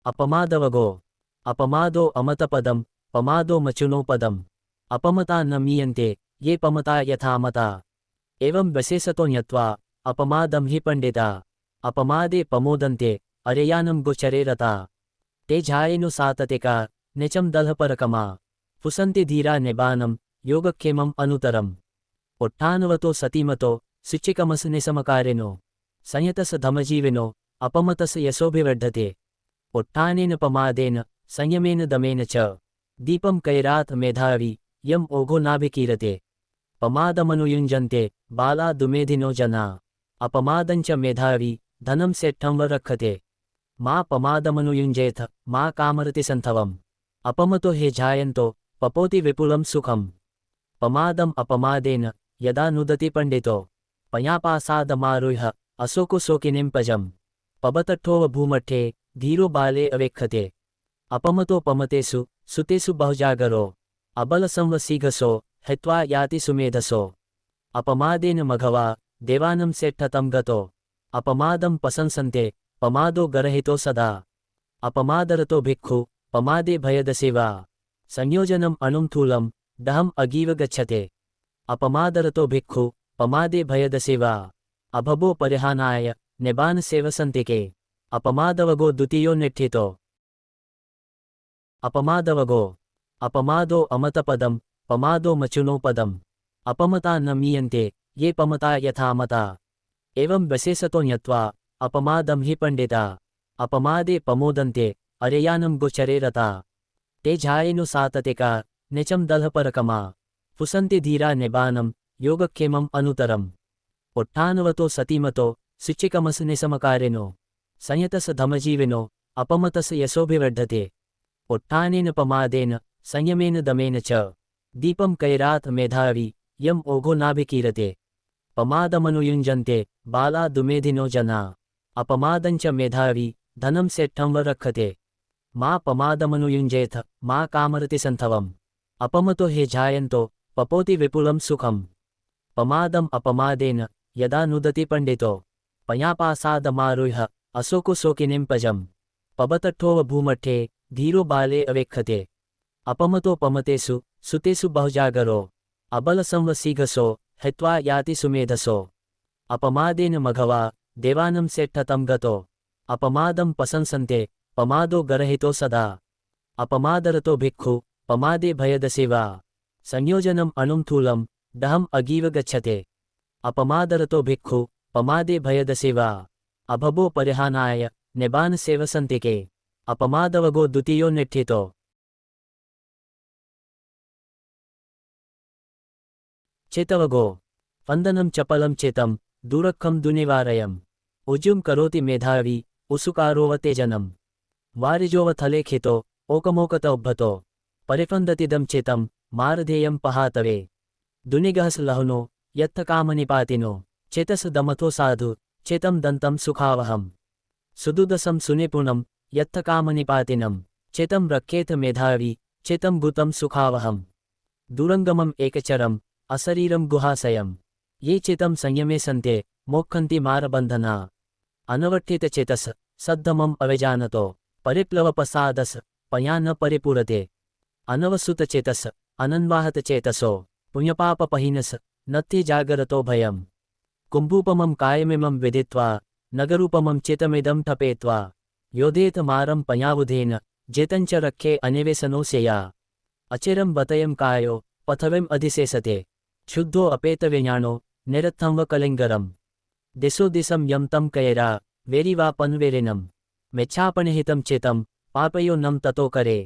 अपमादवगो अपमादो अमतपदम पमादो मचुनोपदम अपमता न मीयन्ते ये पमता यथामता एवं विशेषतो न्यत्वा अपमादं हि पंडिता अपमादे पमोदन्ते अरेयानं गोचरे रता ते झायेनु साततिका निचं दलपरकमा पुसन्ति धीरा निबानं योगक्षेमम् अनुतरम् उत्थानवतो सतीमतो शुचिकमस निसमकारिनो संयतस धमजीविनो अपमतस यशोभिवर्धते उत्थानेन पमादेन संयमेन दमेन च दीपं कैरात मेधावी यम ओघो नाभिकीरते पमादमनुयुञ्जन्ते बाला दुमेधिनो जना अपमादञ्च मेधावी धनं सेट्ठं व रक्षते मा पमादमनुयुञ्जेथ मा कामरति सन्थवम् अपमतो हे जायन्तो पपोति विपुलं सुखम् पमादम् अपमादेन यदा नुदति पंडितो पयापासादमारुह्य अशोकुशोकिनीं पजम् पबतट्ठोव भूमट्ठे धीरो बाले अवेक्षते अपमतो पमतेषु सुतेषु बहुजागरो अबलसंवसीघसो हित्वा याति सुमेधसो अपमादेन मघवा देवानं सेट्ठतं गतो अपमादं पसंसन्ते पमादो गरहितो सदा अपमादरतो भिक्खु पमादे भयदसेवा संयोजनम् अनुमथूलं दहम् अगीव गच्छते अपमादरतो भिक्खु पमादे भयदसेवा अभबो परिहानाय निबान सेवसन्तिके अपमादवगो द्वितीयो निठितो अपमादवगो अपमादो अमतपदम पमादो मचुनोपदम अपमता न मीयन्ते ये पमता यथामता एवं विशेषतो न्यत्वा अपमादं हि पंडिता अपमादे पमोदन्ते अरेयानं गोचरे रता ते झायेनु साततिका निचं दलपरकमा पुसन्ति धीरा निबानं योगक्षेमम् अनुतरम् उत्थानवतो सतीमतो शुचिकमस निसमकारिनो संयतस धमजीविनो अपमतस यशोभिवर्धते उत्थानेन पमादेन संयमेन दमेन च दीपं कैरात मेधावी यम ओघो नाभिकीरते पमादमनुयुञ्जन्ते बाला दुमेधिनो जना अपमादञ्च मेधावी धनं सेट्ठं व रक्षते मा पमादमनुयुञ्जेथ मा कामरति सन्थवम् अपमतो हे जायन्तो पपोति विपुलं सुखम् पमादम् अपमादेन यदा नुदति पंडितो पयापासादमारुह्य अशोकुशोकिनीं पजम् पबतट्ठोव भूमट्ठे धीरो बाले अवेक्षते अपमतो पमतेषु सुतेषु बहुजागरो अबलसंवसीघसो हित्वा याति सुमेधसो अपमादेन मघवा देवानं सेट्ठतं गतो अपमादं पसंसन्ते पमादो गरहितो सदा अपमादरतो भिक्खु पमादे भयदसेवा संयोजनम् अनुमथूलं दहम् अगीव गच्छते अपमादरतो भिक्खु पमादे भयदसेवा अभबो परिहानाय निबान सेवसन्तिके अपमादवगो द्वितीयो निठितो चेतवगो वन्दनं चपलं चेतं दूरखं दुनिवारयम् उज्जुं करोति मेधावी उसुकारोवतेजनं वारिजोवथले खितो ओकमोकतोभतो परिफन्दतिदं चेतं मारधेयं पहातवे दुनिगहस लहनो यत्थकामनिपातिनो चेतस दमथो साधु चेतं दन्तं सुखावहम् सुदुदसं सुनिपुणं यत्थकामनिपातिनं चेतं रक्षेथ मेधावी चेतं भूतं सुखावहम् दूरंगमम् एकचरम् अशरीरं गुहाशयम् ये चितं संयमे सन्ते मोक्षन्ति मारबन्धना अनवठितचेतस सद्धमम् अविजानतो परिप्लवपसादस पया न परिपूरते अनवसुतचेतस अनन्वाहतचेतसो पुण्यपापपहीनस नत्थे जागरतो भयम् कुम्भूपमं कायमिमं विदित्वा नगरूपमं चितमिदं ठपेत्वा योधेत मारं पयावुधेन जेतञ्च रक्षे अनिवेशनोऽस्यया अचिरं बतयं कायो पथविम् अधिशेषते क्षुद्धो अपेतविज्ञानो निरत्थं व कलिङ्गरम् दिशो दिशं यं तं कैरा वेरिवापन्वेरिनं मिच्छापनिहितं चेतं पापयो नं ततो करे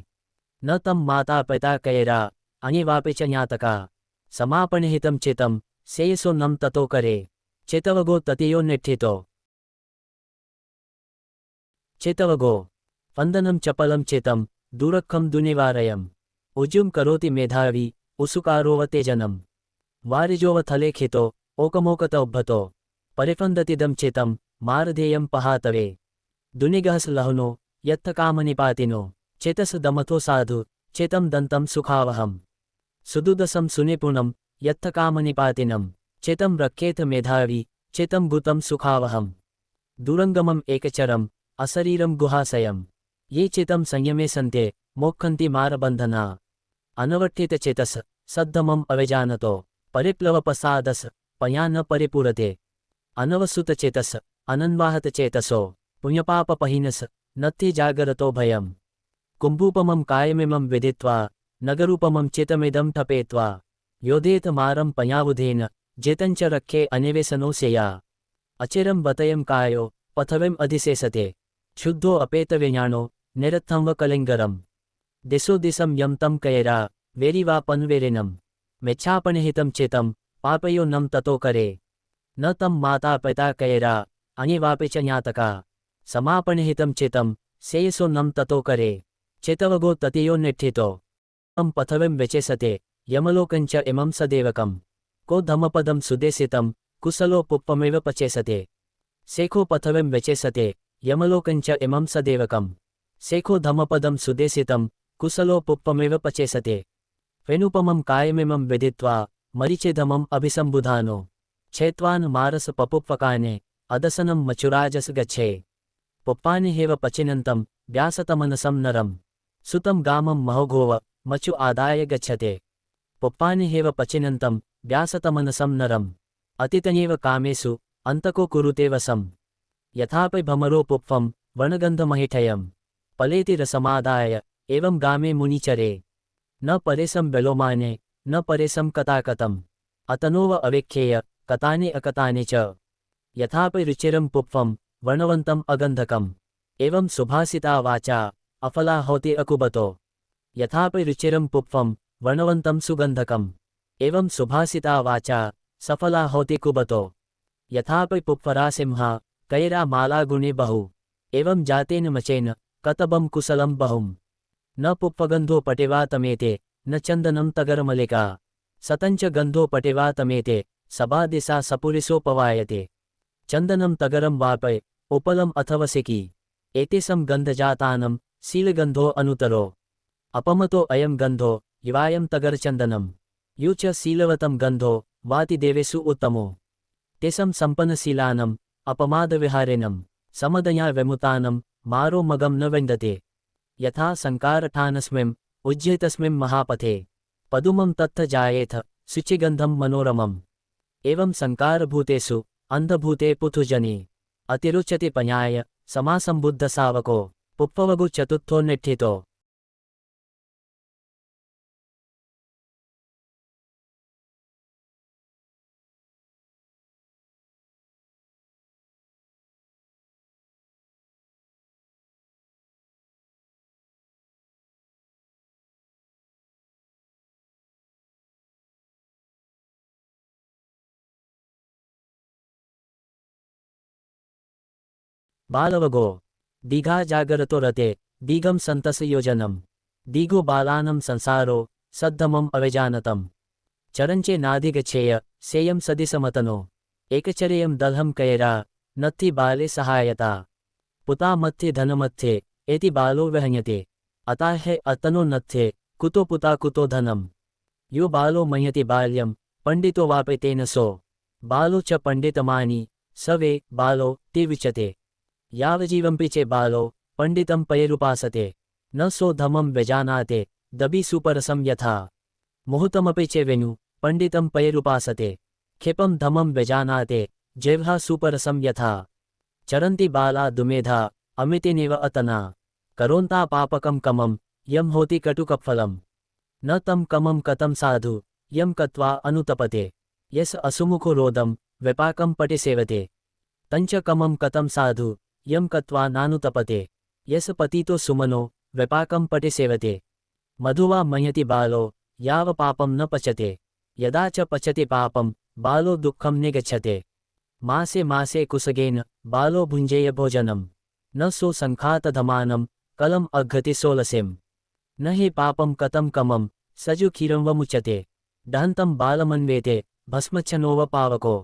न तं माता पिता कैरा अनिवापि च ज्ञातका समापनिहितं चेतं सेयसो नं ततो करे चेतवगो ततीयो निठितो चेतवगो वन्दनं चपलं चेतं दूरखं दुनिवारयम् उज्जुं करोति मेधावी उसुकारोवतेजनं वारिजोवथले खितो ओकमोकतोभतो परिफन्दतिदं चेतं मारधेयं पहातवे दुनिगहस लहनो यत्थकामनिपातिनो चेतस दमथो साधु चेतं दन्तं सुखावहम् सुदुदसं सुनिपुणं यत्थकामनिपातिनं चेतं रक्षेथ मेधावी चेतं भूतं सुखावहम् दूरंगमम् एकचरम् अशरीरं गुहाशयम् ये चितं संयमे सन्ते मोक्षन्ति मारबन्धना अनवठितचेतस सद्धमम् अविजानतो परिप्लवपसादस पया न परिपूरते अनवसुतचेतस अनन्वाहतचेतसो पुण्यपापपहीनस नत्ति जागरतो भयम् कुम्भूपमं कायमिमं विदित्वा नगरूपमं चितमिदं ठपेत्वा योधेत मारं पयावुधेन जेतञ्च रक्षे अनिवेशनो स्यया अचिरं वतयं कायो पथविम् अधिशेषते शुद्धो अपेतविज्ञानो निरत्थं व कलिङ्गरम् दिशो दिशं यं तं कयरा वेरिवापन्वेरिनं मिच्छापनिहितं चितं पापयो नं ततो करे न तं माता पिता कयरा अनिवापि च ज्ञातका समापनिहितं चितं सेयसो नं ततो करे चितवगो ततियो निठितो तं पथविं विचेसते यमलोकञ्च इमं सदेवकम् को धमपदं सुदेशितं कुशलो पुप्पमेव पचेसते सेखो पथविं विचेसते यमलोकञ्च इमं सदेवकम् सेखो धमपदं सुदेशितं कुशलो पुप्पमेव पचेसते फेनुपमं कायमिमं विदित्वा मरीचिधमम् अभिसम्बुधानो क्षेत्वान् मारस पपुप्पकाने अदसनं मचुराजस गच्छे पुप्पानि हेव पचिनन्तं व्यासतमनसं नरं सुतं गामं महोघोव मचु आदाय गच्छते पुप्पानि हेव पचिनन्तं व्यासतमनसं नरम् अतितन्येव कामेषु अन्तको कुरुते वसम् यथापि भमरो पुप्पं वनगन्धमहिठयम् पलेति रसमादाय एवं गामे मुनिचरे न परेशं विलोमाने न परेशं कथाकथम् अतनोव अवेख्येय कथानि अकथानि च यथापि रुचिरं पुप्पं वर्णवन्तम् अगन्धकम् एवं सुभाषिता वाचा अफला होति अकुबतो यथापि रुचिरं पुप्पं वर्णवन्तं सुगन्धकम् एवं सुभाषिता वाचा सफला होति कुबतो यथापि पुप्परासिंहा कैरा माला गुणे बहु एवं जातेन मचेन कतबं कुशलं बहुम् न पुप्पगन्धो पटिवा तमेते न चन्दनं तगरमलिका सतञ्च गन्धो पटिवा तमेते सभादिशा सपुरिसोपवायते चन्दनं तगरं वापय उपलम् अथवसिकी एतेषं गन्धजातानं शीलगन्धो अनुतरो अपमतो अयं गन्धो युवायं तगरचन्दनं यु च शीलवतं गन्धो वाति देवेषु उत्तमो तेषं सम्पन्नशीलानम् अपमादविहारिणं समदया विमुतानं मारो मगं न विन्दते यथा संकारठानस्मिम् उज्जयितस्मिन् महापथे पदुमं तत्थ जायेथ शुचिगन्धं मनोरमम् एवं संकारभूतेषु अन्धभूते पुथुजने अतिरुच्यते पन्याय समासम्बुद्धसावको पुप्पवगु चतुर्थो निठितो बालवगो दीघा जागरतो रते दीघं सन्तस योजनम् दीघो बालानं संसारो सद्धमम् अविजानतम् चरञ्चे नाधिगच्छेय सेयं सदिसमतनो एकचर्यं दलहं कैरा नत्थि बाले सहायता पुता मध्ये धनमध्ये एति बालो वहन्यते अताहे अतनो नत्थे कुतो पुता कुतो धनम् यो बालो मह्यति बाल्यं पंडितो वापे तेन सो बालो च पंडितमानी सवे बालो ते विचते यावजीवंपि चे बालो पंडितं पयेरुपासते न सो धमं व्यजानाते दबी सुपरसं यथा मुहूर्तमपि चे वेनु पंडितं पयेरुपासते क्षिपं धमं व्यजानाते जिह्वा सुपरसं यथा चरन्ति बाला दुमेधा अमितिनेव अतना करोन्ता पापकं कमं यं होति कटुकफलम् न तं कमं कतं साधु यं कत्वा अनुतपते यस असुमुखो रोदं विपाकं पटिसेवते तञ्च कमं कतं साधु यं कत्वा नानुतपते यस पतितो सुमनो विपाकं पटिसेवते मधुवा मह्यति बालो याव पापं न पचते यदा च पचति पापं बालो दुःखं निगच्छते मासे मासे कुसगेन बालो भुञ्जेय भोजनं न सो संखातधमानं कलम् अघ्घति सोलसेम् न हि पापं कतं कमं सजु क्षीरं वमुच्यते दहन्तं बालमन्वेते भस्मच्छनो व पावको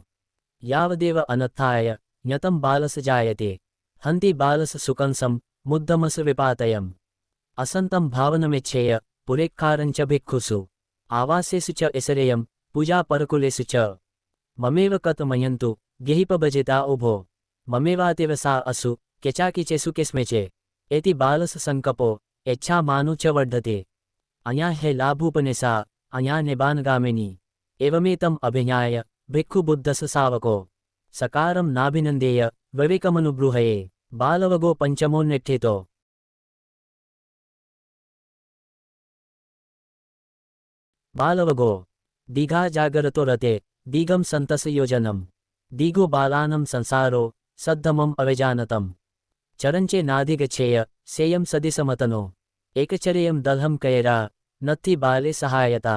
यावदेव अनत्थाय ज्ञतं बालस जायते हन्ति बालस सुकंसं मुद्धमस विपातयम् असन्तं भावनमिच्छेय पुरेक्खारञ्च भिक्षुषु आवासेषु च इसरेयं पूजा परकुलेषु च ममेव कतमयन्तु गिहिपभजिता उभो ममेवातिव सा असु केचाकिचेषु किस्मेचे एति बालस संकपो यच्छा मानु च वर्धते अन्या हे लाभूपनिषा अन्या निबानगामिनी एवमेतम अभिज्ञाय भिक्खु बुद्धस सावको सकारम नाभिनंदेय विवेकमनुब्रूहये बालवगो पंचमोन्निठितो। बालवगो दीघा जागरतो रते दीघम संतस योजनम दीघो बालानं संसारो सद्धमम अविजानतम चरंचे नाधिगच्छेय सेयम सदिसमतनो एकचर्यम दलहम कयरा नत्थि बाले सहायता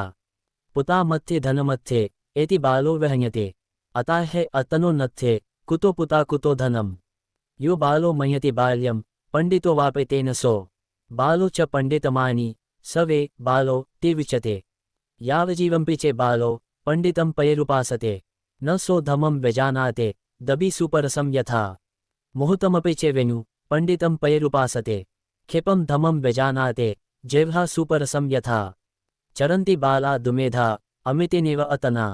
पुता मत्थे धनमत्थे एति बालो वहन्यते अतः है अतनो नत्थे कुतो पुता कुतो धनम यो बालो मह्यति बाल्यम पंडितो वापे तेन सो बालो च पंडितमानी सवे बालो ते विचते यावजीवंपि चे बालो पंडितं पयरुपासते न सो धमं व्यजानाते दबी सुपरसं यथा मुहूर्तमपि चे वेनु पंडितं पयरुपासते क्षिपं धमं व्यजानाते जिह्वा सुपरसं यथा चरन्ति बाला दुमेधा अमितिनेव अतना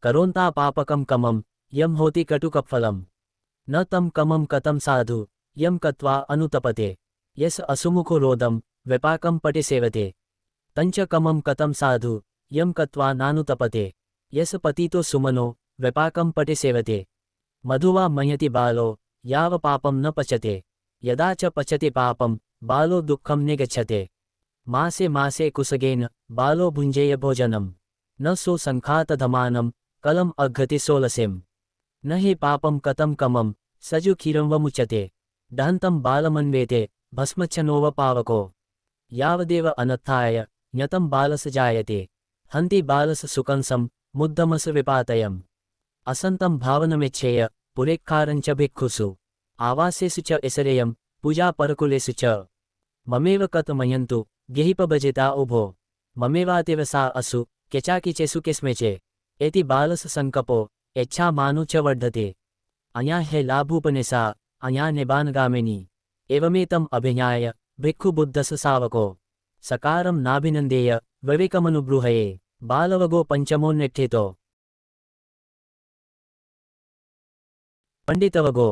करोन्ता पापकं कमं यं होति कटुकफलम् न तं कमं कतं साधु यं कत्वा अनुतपते यस असुमुखो रोदं विपाकं पटिसेवते तंच कमं कतं साधु यं कत्वा नानुतपते यस पतितो सुमनो विपाकं पटिसेवते मधुवा मह्यति बालो याव पापं न पचते यदा च पचति पापं बालो दुःखं निगच्छते मासे मासे कुसगेन बालो भुञ्जेय भोजनं न सो संखातधमानं कलम अघ्घति सोलसेम न हि पापं कतं कमं सजु क्षीरं वमुच्यते दहन्तं बालमन्वेते भस्मच्छनोव पावको यावदेव अनत्थाय ज्ञतं बालस जायते हन्ति बालस सुकंसं मुद्धमस विपातयम् असन्तं भावनमिच्छेय पुरेक्खारञ्च भिक्षुषु आवासेषु च इसरेयं पूजा परकुलेषु च ममेव कतमयन्तु गेहिपभजिता उभो ममेवातेव सा असु केचाकिचेषु किस्मेचे एति बालस संकपो यच्छा मानु च वर्धते अन्या हे लाभूपनिषा अन्या निबानगामिनी एवमेतम अभिज्ञाय भिक्खु बुद्धस सावको सकारम नाभिनंदेय विवेकमनुब्रूहये बालवगो पंचमोन्निठितो। पंडितवगो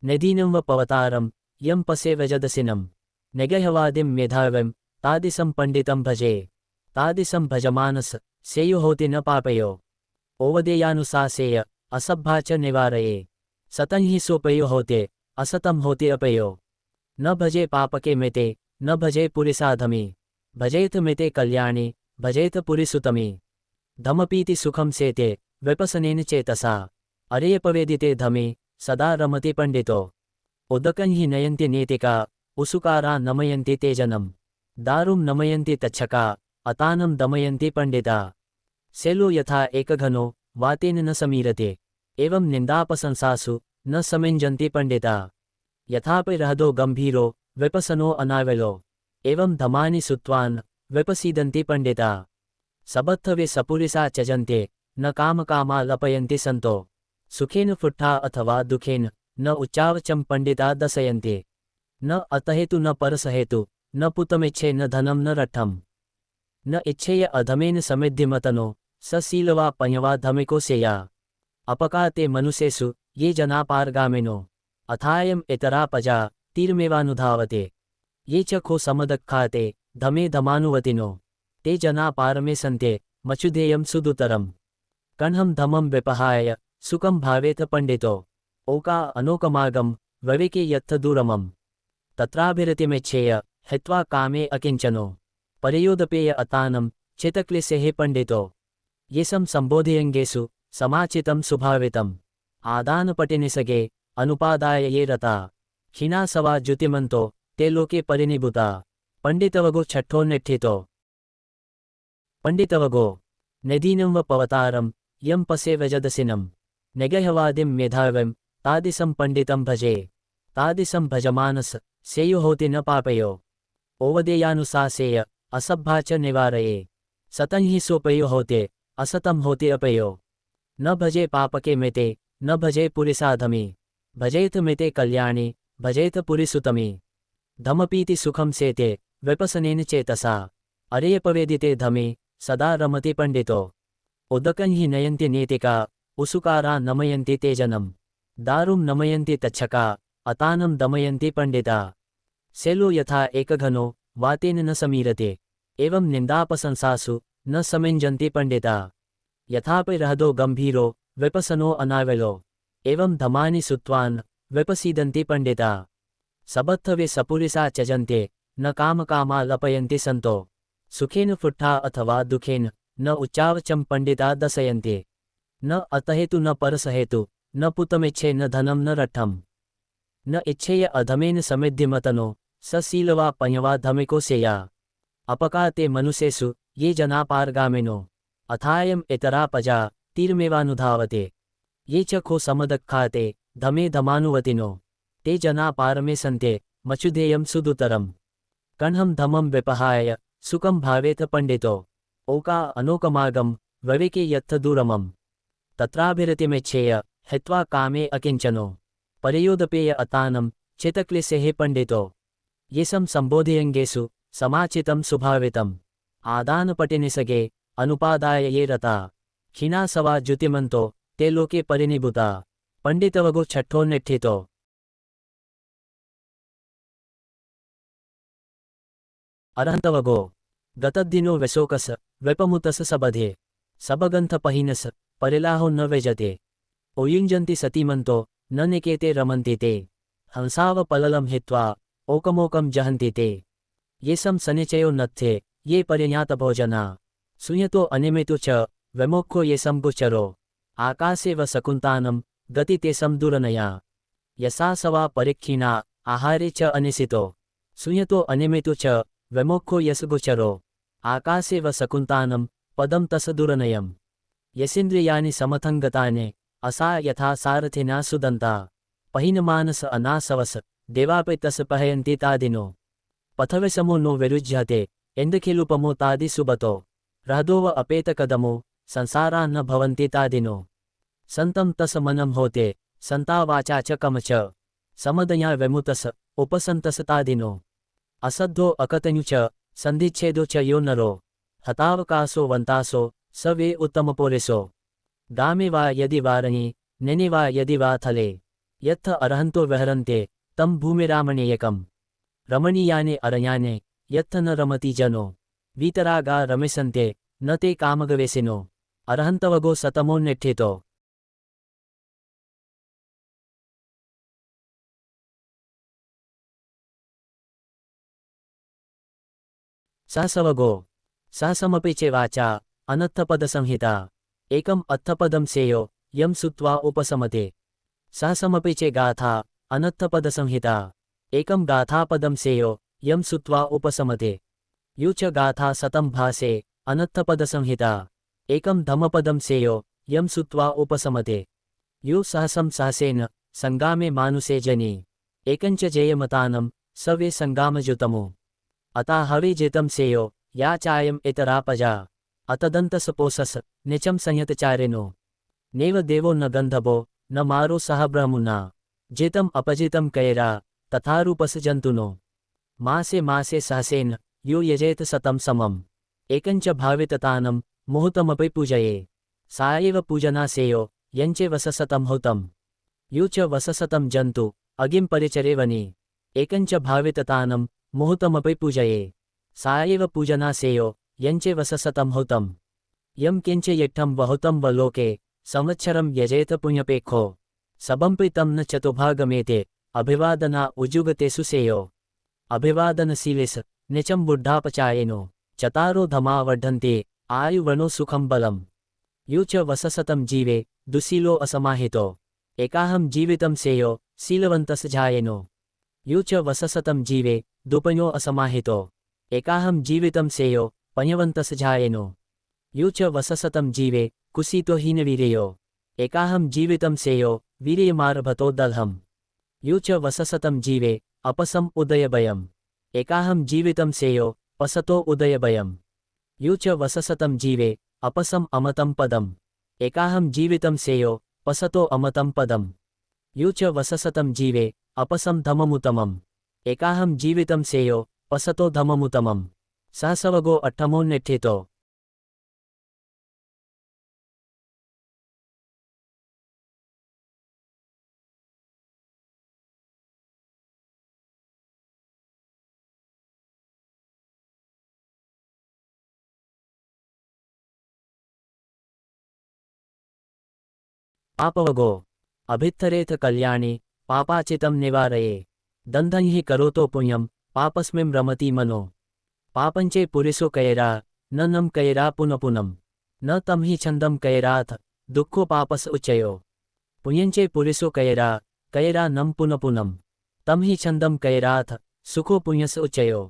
निधीनं व पवतारं यं पसे वजदसिनं निगह्यवादिं मेधाविं तादिसं पंडितं भजे तादिसं भजमानस सेयो होति न पापयो ओवदेयानुशासेय असभ्भा च निवारये सतं हि सोपयो होते असतं होते अपयो न भजे पापके मिते न भजे पुरिसाधमे भजेत मिते कल्याणे भजेत पुरिसुतमे धमपीति सुखं सेते विपसनेन चेतसा अरेयपवेदिते धमे सदा रमते पंडितो उदकं हि नयन्ति नेतिका उसुकारा नमयन्ति तेजनं दारुं नमयन्ति तच्छका अतानं दमयन्ति पंडिता सेलो यथा एकघनो वातेन न समीरते एवं निंदापशंसासु न समिञ्जन्ति पंडिता यथापि रहदो गंभीरो विपसनो अनावलो एवं धमानि सुत्वान् विपसीदन्ति पंडिता सबत्थवे सपुरिसा चजन्ते न कामकामा लपयन्ति संतो सुखेन फुट्ठा अथवा दुखेन न उच्चावचं पंडिता दशयन्ते न अतहेतु न परसहेतु न पुतमिच्छे न धनं न रट्ठम् न इच्छेय अधमेन समिद्धिमतनो सशीलवा पञ्यवा धमिको सेया अपकाते मनुष्येषु ये जना पारगामिनो अथायम इतरा पजा तीरमेवानुधावते ये च खो समदक्खाते धमे धमानुवतिनो ते जना पारमे सन्ते मचुधेयं सुदुतरम् कण्हं धमं विपहाय सुखं भावेत पंडितो ओका अनोकमार्गं विवेके यत्थ दूरमम् तत्राभिरतिमेच्छेय हित्वा कामे अकिञ्चनो परयोदपेय अतानं चितक्लेशेः पंडितो येषं संबोधयङ्गेषु समाचितं सुभावितम् आदानपटिनिसगे अनुपादाय ये रता क्षीणासवा ज्युतिमन्तो ते लोके परिनिभूता पंडितवगो छठ्ठोन्निठितो। पंडितवगो निधीनं व पवतारं यं पसे वजदसिनं निगह्यवादिं मेधाविं तादिसं पंडितं भजे तादिसं भजमानस सेयो होति न पापयो ओवदेयानुशासेय असभ्भा च निवारये सतं हि सोपयो होते असतं होते अपयो न भजे पापके मिते न भजे पुरिसाधमे भजेत मिते कल्याणे भजेत पुरिसुतमे धमपीति सुखं सेते विपसनेन चेतसा अरेयपवेदिते धमे सदा रमते पंडितो उदकं हि नयन्ति नेतिका उसुकारा नमयन्ति तेजनं दारुं नमयन्ति तच्छका अतानं दमयन्ति पंडिता सेलो यथा एकघनो वातेन न समीरते एवं निंदापशंसासु न समिञ्जन्ति पंडिता यथापि रहदो गंभीरो विपसनो अनावलो एवं धमानि सुत्वान् विपसीदन्ति पंडिता सबत्थवे सपुरिसा त्यजन्ते न कामकामा लपयन्ति संतो सुखेन फुट्ठा अथवा दुखेन न उच्चावचं पंडिता दशयन्ते न अतहेतु न परसहेतु न पुतमिच्छे न धनं न रट्ठम् न इच्छेय अधमेन समिद्धिमतनो स शीलवा पञ्यवा धमिको सेया अपका ते मनुष्येषु ये जना पारगामिनो अथायम् इतरा पजा तीर्मेवानुधावते ये च खो समदक्खाते धमे धमानुवतिनो ते जना पारमे सन्ते मचुधेयं सुदुतरम् कण्हं धमं विपहाय सुखं भावेत पंडितो ओका अनोकमार्गं वविके यत्थ दूरमम् तत्राभिरतिमेच्छेय हित्वा कामे अकिञ्चनो परयोदपेय अतानं चितक्लेशेः पंडितो येषं संबोधयङ्गेषु समाचितं सुभावितम् आदानपटिनिसगे अनुपादाय ये रता क्षीणासवा ज्युतिमन्तो ते लोके परिनिभूता पंडितवगो छठ्ठो निठ्ठितो अरहन्तवगो गतद्दिनो विशोकस विपमुतस सबधे सबगंथ पहिनस परिलाहो न वेजते ओयुञ्जन्ति सतीमन्तो न निकेते रमन्ति ते हंसाव पललं हित्वा ओकमोकं जहन्ति ते येषं सनिचयो नत्थे ये परिज्ञातभोजना सुयतो अनिमितु च विमुखो येषं गुचरो आकाशे व शकुन्तानं गति तेषं दुरनया यसा सवा परिक्षीणा आहारे च अनिसितो सुयतो अनिमितु च विमुखो यस गुचरो आकाशे व शकुन्तानं पदं तस दुरनयम् यसीन्द्रियाणि समथंगताने असा यथा सारथिना सुदन्ता पहिनमानस अनासवस देवापि तस पहयन्ति तादिनो पथविषमो नो विरुज्यते इंद्रखिलुपमो तादि सुबतो रहदोव अपेतकदमो संसारा न भवन्ति तादिनो संतं तस मनम होते संता वाचा च कम च समदया विमुतस उपसंतस तादिनो असद्धो अकतनु च संधिच्छेदो च यो नरो हतावकाशो वंतासो स वे उत्तमपोरिसो गामे वा यदि वारणी निनि वा यदि वा थले यत्थ अरहन्तो विहरन्ते तं भूमिरामणीयकम् रमणीयाने अरण्याने यत्थ न रमति जनो वीतरागा रमिसन्ते न ते कामगवेसिनो अरहन्तवगो सतमो निठ्ठितो सहसवगो सहसमपि चे वाचा अनत्थपदसंहिता एकम् अत्थपदं सेयो यं सुत्वा उपसमते सहसमपि चे गाथा अनत्थपदसंहिता एकं गाथापदं सेयो यं सुत्वा उपसमते यु च गाथा सतं भासे अनत्थपदसंहिता एकं धमपदं सेयो यं सुत्वा उपसमते यु सहसं सहसेन संगामे मानुषे जनी एकञ्च जेयमतानं स वे संगामजुतमो अता हवे जेतं सेयो या चायम् इतरा पजा अतदन्तसपोसस निचं संयतचारिनो नेव देवो न गन्धभो न मारो सह ब्रह्मुना जेतं अपजितं कैरा तथारूपस जन्तुनो मासे मासे सहसेन यो यजेत सतं समम् एकञ्च भाविततानं मुहूर्तमपि पूजये सा एव पूजना सेयो यञ्चे वससतं हुतं यु च वससतं जन्तु अगिं परिचरे वने एकञ्च भाविततानं मुहूर्तमपि पूजये सा एव पूजना सेयो यञ्चे वससतं हुतं यं किञ्च यट्ठं बहुतं व लोके संवत्सरं यजेत पुण्यपेक्षो सबंपि तं न चतुर्भागमेते अभिवादना उजुगतेषु सेयो अभिवादनशीलेस निचं बुद्धापचायेनो चतारो धमा वर्धन्ते आयुवनो सुखं बलम् यु च वससतं जीवे दुःशीलो असमाहितो एकाहं जीवितं सेयो शीलवन्तस जायेनो यु च वससतं जीवे दुपयो असमाहितो एकाहं जीवितं सेयो पञ्यवन्तस जायेनो यु च वससतं जीवे कुसीतो हीनवीर्यो एकाहं जीवितं सेयो वीर्यमारभतो दल्हम् यु च वससतं जीवे अपसम् उदयभयम् एकाहं जीवितं सेयो पसतो उदयभयम् यु च वससतं जीवे अपसम् अमतं पदम् एकाहं जीवितं सेयो पसतो अमतं पदम् यु च वससतं जीवे अपसं धममुतमम् एकाहं जीवितं सेयो पसतो धममुतमम् सहसवगो अट्ठमो निठ्ठितो। पापवगो अभित्थरेथ कल्याणी पापाचितं निवारये दंधं हि करोतो पुण्यं पापस्मिं रमति मनो पापंचे पुरिसो कैरा न नम कैरा पुनपुनम न तम हि छंदम कैराथ दुःखो पापस उच्चयो पुण्यंचे पुरिसो कैरा नम पुनपुनम तम हि छंदम कैराथ सुखो पुण्यस उच्चयो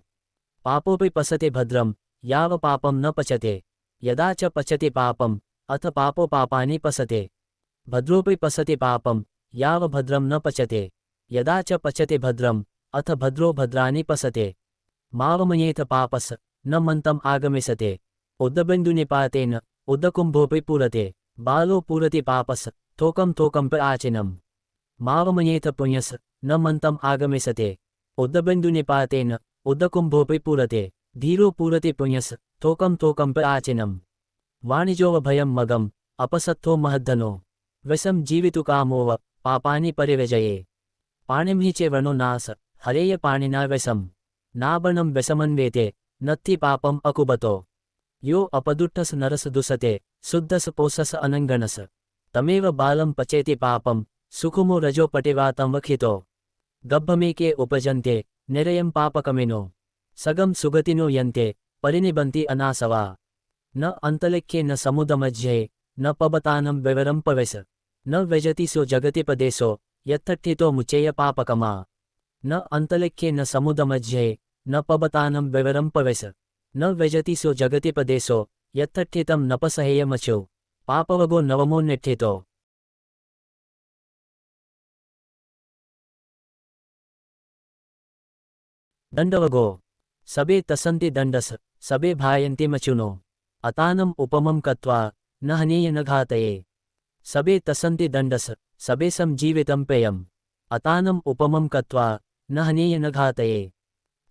पापोपि पसते भद्रम याव पापम न पचते यदा च पचते पापम अथ पापो पापानि पसते भद्रोपि पसते पापम याव भद्रम न पचते यदा च पचते भद्रम अथ भद्रो भद्रानि पसते मावमयेथ पापस न मन्तम आगमिसते उद्दबिन्दुनिपातेन उद्दकुम्भोऽपि पूरते बालो पूरति पापस थोकं थोकं प आचिनम् मावमयेथ पुण्यस न मन्तम आगमिसते उद्दबिन्दुनिपातेन उद्दकुम्भोऽपि पूरते धीरो पूरति पुण्यस थोकं थोकं प आचिनम् वाणिजोव भयं मगम अपसत्थो महद्धनो विषम जीवितुकामोव पापानि परिव्यजये पाणिं हि चे वर्णो नास हरेय पाणिना विषम नाबणं विषमन्वेते नत्थि पापम अकुबतो यो अपदुट्ठस नरस दुसते शुद्धस पोसस अनंगणस तमेव बालं पचेति पापम सुखुमो रजो पटिवातं वखितो गब्भमेके उपजन्ते निरयं पापकमिनो सगम सुगतिनो यन्ते परिनिबन्ति अनासवा न अंतलिख्ये न समुदमज्ये न पबतानं विवरं पवेश न व्यजति सो जगतिपदेशो यत्थट्ठितो मुचेय पापकमा न अंतलिख्ये न समुदमज्ये न पबतानं विवरं पवेश न व्यजति सो जगतिपदेशो यत्थट्ठितं नपसहेयमचो पापवगो नवमो निठ्ठितो दंडवगो सबे तसन्ति दंडस सबे भायन्ति मचुनो अतानम उपमं कत्वा न हनेय न घातये सबे तसन्ति दंडस सबे सम जीवितं पेयम् अतानम उपमं कत्वा न हनेय न घातये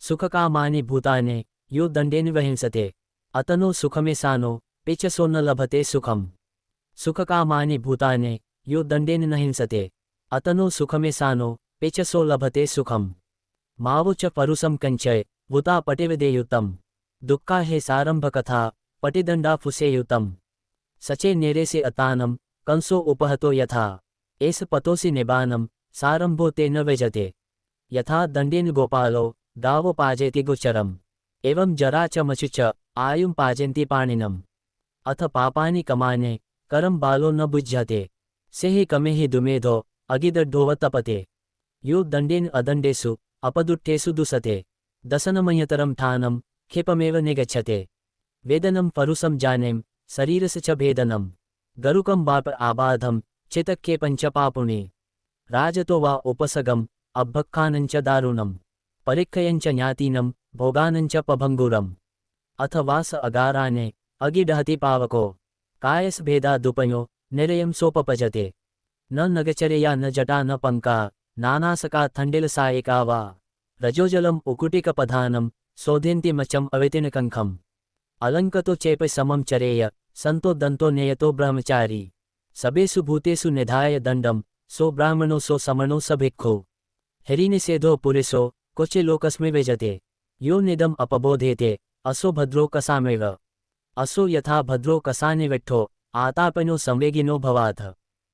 सुखकामानि भूतानि यो दंडेन वहिंसते अतनो सुखमेसानो पिचसो न लभते सुखम सुखकामानि भूतानि यो दंडेन न हिंसते अतनो सुखमेसानो पिचसो लभते सुखम मावुच परुसम कंचय वुता पटिविदेयुतम दुःखा हे सारंभ कथा पटिदंडा फुसेयुतम सचे नेरेसे अतानम कंसो उपहतो यथा एस पतोसि निबानम सारंभो ते न वेजते यथा दंडेन गोपालो गावो पाजेति गोचरम एवं जरा च मचुच आयुं पाजन्ति पाणिनम अथ पापानि कमाने करम बालो न बुज्यते सेहि कमेहि दुमेधो अगिदड्ढोव तपते यो दंडेन अदंडेषु अपदुट्ठेषु दुसते दसनमयतरं ठानं क्षिपमेव निगच्छते वेदनं परुसं जानें शरीरस्य च भेदनं गरुकं वाप आबाधं चितक्षेपं च पापुणे राजतो वा उपसगम् अभ्भक्खानं च दारुणं परिक्षयं च ज्ञातीनं भोगानं च पभङ्गुरम् अथ वास अगाराने अगिडहति पावको कायसभेदादुपयो निरयं सोपपजते न नगचर्या न जटा न पंका नानासका थण्डिलसायिका वा रजोजलम् उकुटिकपधानं शोधयन्ति मचम् अवितिनकङ्खम् अलङ्कतो चेप समं चरेय संतो दन्तो नेयतो ब्रह्मचारी सबेषु भूतेषु निधाय दण्डं सो ब्राह्मणो सो समणो स भिक्खु हिरिनिषेधो पुरिसो क्वचि लोकस्मि विजते यो निदम् अपबोधेते असो भद्रो कसामेव असो यथा भद्रो कसानि विट्ठो आतापनो संवेगिनो भवाथ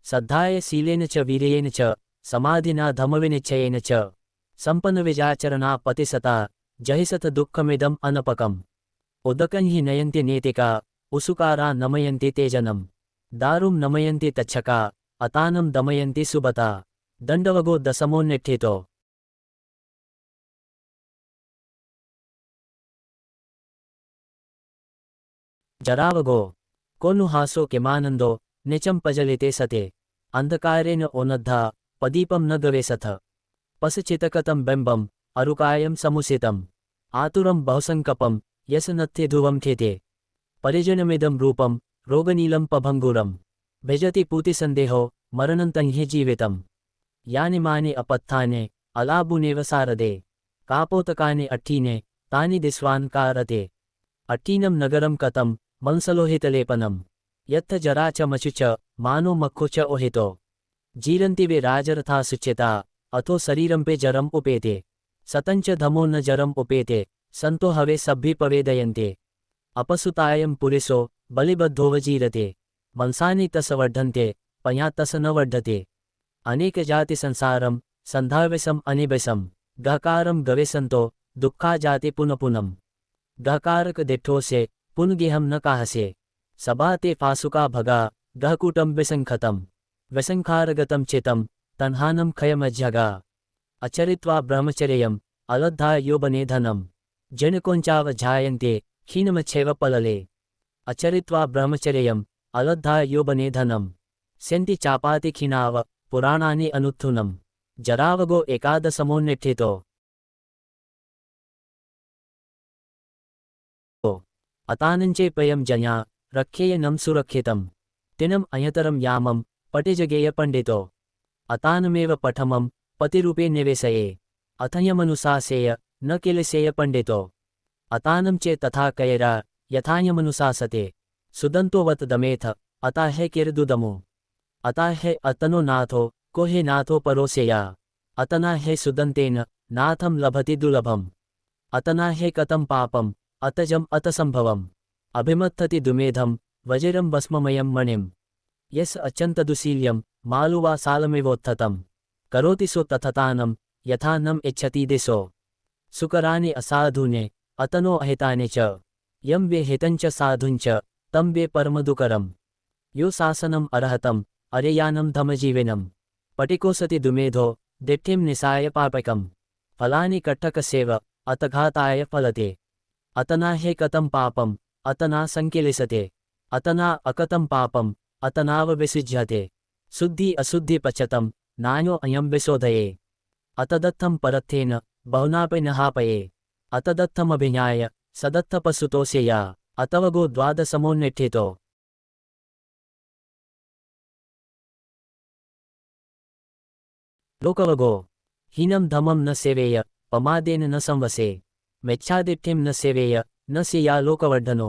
सद्धाय शीलेन च वीर्येण च समाधिना धमविनिश्चयेन च संपन्नविजाचरणा पतिसता जहिसथ दुःखमिदम् अनपकम् उदकं हि नयन्ति नेतिका उसुकारा नमयन्ति तेजनं दारुं नमयन्ति तच्छका अतानं दमयन्ति सुबता दण्डवगो दशमो निठ्ठितो जरावगो को नु हासो किमानन्दो निचं पजलिते सते अन्धकारेण ओनद्धा पदीपं न गवेसथ पसचितकतं बिम्बम् अरुकायं समुसितम् आतुरं बहुसङ्कपं यसनत्थे ध्रुवं खेते परिजनमिदं रूपं रोगनीलं पभङ्गुरं भजति पूतिसन्देहो मरणन्तं हि जीवितम् यानिमानि अपत्थाने अलाबुनेव सारदे कापोतकानि अट्ठीने तानि दिस्वान् कारते अट्ठीनं नगरं कतं मंसलोहितलेपनं यत्थ जरा च मचुच मानो मक्खो च ओहितो जीरन्ति वे राजरथा सुचिता अथो शरीरं पे जरम उपेते सतंच धमो न जरम उपेते संतो हवे सभ्भि पवेदयन्ते अपसुतायं पुरिसो बलिबद्धोवजीरते मंसानि तस वर्धन्ते पयातस न वर्धते। अनेक जाति संसारम संधावेशम अनिबेशम गहकारम गवेशंतो दुखा जाति पुनपुनम। गहकारक देठो से पुनगेहम न काहसे सबा ते फासुका भगा गहकूटम विसंखतम व्यसंखारगतम चेतम तन्हानम खयमज्जगा। अचरित्वा ब्रह्मचर्यम अलद्धा योबने धनम जनकोंचाव जायन्ते क्षीणमच्छेव पलले। अचरित्वा ब्रह्मचर्यम अलद्धा योबने धनम सेन्ति चापाति क्षीणाव पुराणानि अनुत्थुनम जरावगो एकादशमोन्निठितो। अतानंचे पयम जन्या रक्षेयनम सुरक्षितम तिनम अयतरम यामम पटिजगेय पंडितो। अतानमेव पठमम पतिरूपे निवेशये अथयमनुशासेय न किलसेय पंडितो। अतानं चे तथा कैरा यथायमनुशासते सुदंतो वत दमेथ अता है किरदुदमो। अता है अतनो नाथो को हे नाथो परोसेया। अतना है सुदंतेन नाथम लभति दुलभम। अतना है कतम पापम अतजम अतसंभवम अभिमत्थति दुमेधम वज्रम भस्ममयम मणिम। यस अचंतदुशील्यम मालुवा सालमिवोत्थतम करोति सो तथतानम यथा नम इच्छति दिशो। सुकरानि असाधूने अतनो अहितानि च यम वे हितंच साधुंच तम वे परमदुकरम। यो शासनम अरहतम अरेयानम धमजीविनम पटिकोसति दुमेधो दिट्ठिम निसाय पापकम फलानि कट्टकसेव अतघाताय फलते। अतना हे कतम पापम अतना संकिलिसते अतना अकतम पापम अतनाव विसृज्यते। शुद्धि अशुद्धि पचतम नान्यो अयम विशोधये अतदत्थम परत्थेन बहुनापि नहापये अतदत्थमभिज्ञाय सदत्थपसुतोऽस्यया अतवगो द्वादशमोन्निठितो। लोकवगो हीनं धमं न सेवेय पमादेन न संवसे मेच्छादिठ्ठिं न सेवेय न सेया लोकवर्धनो।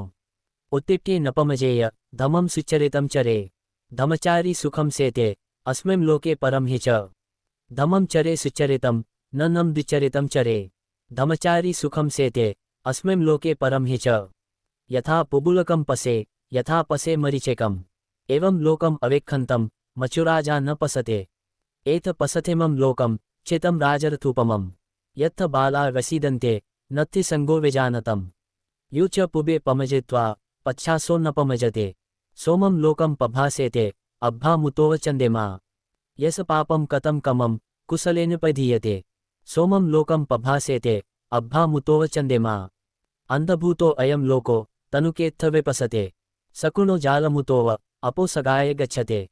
उत्तिष्ठे नपमजेय धमं सुचरितं चरे धमचारी सुखं सेते अस्मिन् लोके परं हि च। धमं चरे सुचरितं न नं द्विचरितं चरे धमचारी सुखं सेते अस्मिन् लोके परं हि च। यथा पुबुलकं पसे यथा पसे मरीचिकम् एवं लोकम् अवेक्षन्तं मचुराजा न पसते। एथ पसथेमं लोकं चितं राजरथूपमं यत्थ बाला वसीदन्ते नत्थि संगो विजानतम्। यु च पुबे पमजित्वा पच्छासो न पमजते सोमं लोकं पभासेते अब्भामुतोव चन्देमा। यस पापं कतं कमं कुशलेन पधीयते सोमं लोकं पभासेते अब्भामुतोव चन्देमा। अंधभूतो अयं लोको तनुकेत्थ विपसते सकुनो जालमुतोव अपोसगाय गच्छते।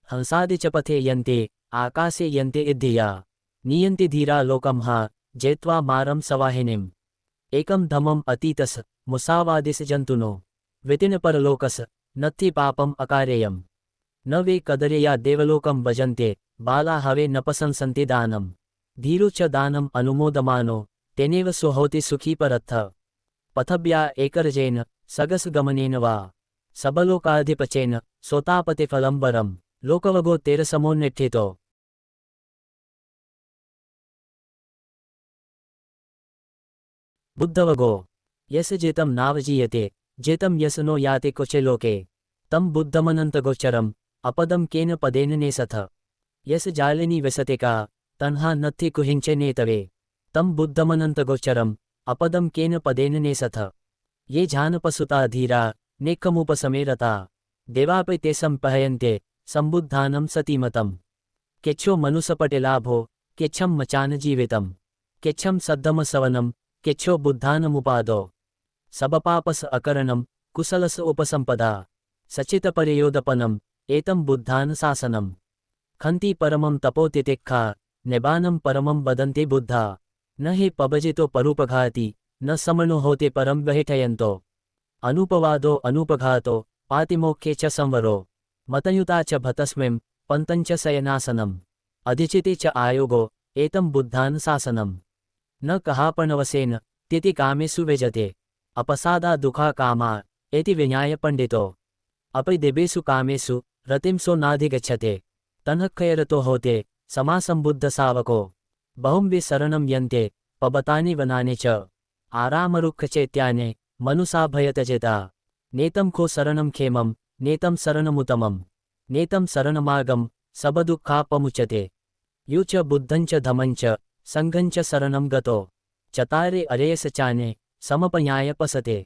हंसादि च पथे यन्ते आकाशे यन्ते इद्धिया नीयन्ति धीरा लोकं हा जेत्वा मारं सवाहिनीम्। एकं धमं अतीतस मुसावादिस जंतुनो वितिन परलोकस नत्थि पापम अकारेयम। न वे कदरेया देवलोकं भजन्ते बाला हवे नपसंसन्ति दानम। धीरो च दानम अनुमोदमानो तेनेव सुहोति सुखी परत्थ। पथभ्या एकरजेन सगस गमनेन वा सबलोकाधिपचेन सोतापते फलं वरम। लोकवगो तेरसमोन्निठितो। बुद्धवगो यस जेतं नावजीयते जेतं यस नो याते क्वचे लोके तं बुद्धमनन्तगोचरम् अपदं केन पदेन नेसथ। यस जालिनी विसते का तन्हा नत्थि कुहिंचे नेतवे तं बुद्धमनन्तगोचरम् अपदं केन पदेन नेसथ। ये जानपसुता धीरा नेक्खमुपसमेरता देवापि ते संपहयन्ते संबुद्धानं सतीमतम्। केच्छो मनुसपटिलाभो केच्छं मचान जीवितम् केच्छं सद्धमसवनं केच्छो बुद्धानमुपादो। सबपापस अकरणं कुशलस उपसंपदा सचितपर्योदपनम् एतं बुद्धान शासनम्। खन्ति परमं तपोतितिक्षा निबानं परमं वदन्ति बुद्धा न हि पभजितो परूपघाति न समनो होते परं वहिठयन्तो। अनुपवादो अनुपघातो पातिमोक्षे च संवरो मतयुता च भतस्मिं पंतं च शयनासनम्। अधिचिते च आयोगो एतं बुद्धान शासनम्। न कहापणवसेन तिति कामेषु विजते अपसादा दुखा कामा एति विज्ञाय पंडितो। अपि देवेषु कामेषु रतिं सो नाधिगच्छते तन्हक्षयरतो होते समासंबुद्ध सावको। बहुं वे शरणं यन्ते पबतानि वनानि च आरामरुक्षचैत्यानि मनुषा भयतजेता। नेतं खो शरणं खेमं नेतं शरणमुतमम् नेतं शरणमागं सबदुःखापमुच्यते यु च बुद्धं च धम्मं च संघं च शरणं गतो चतारे अरेयसचाने समपन्यायपसते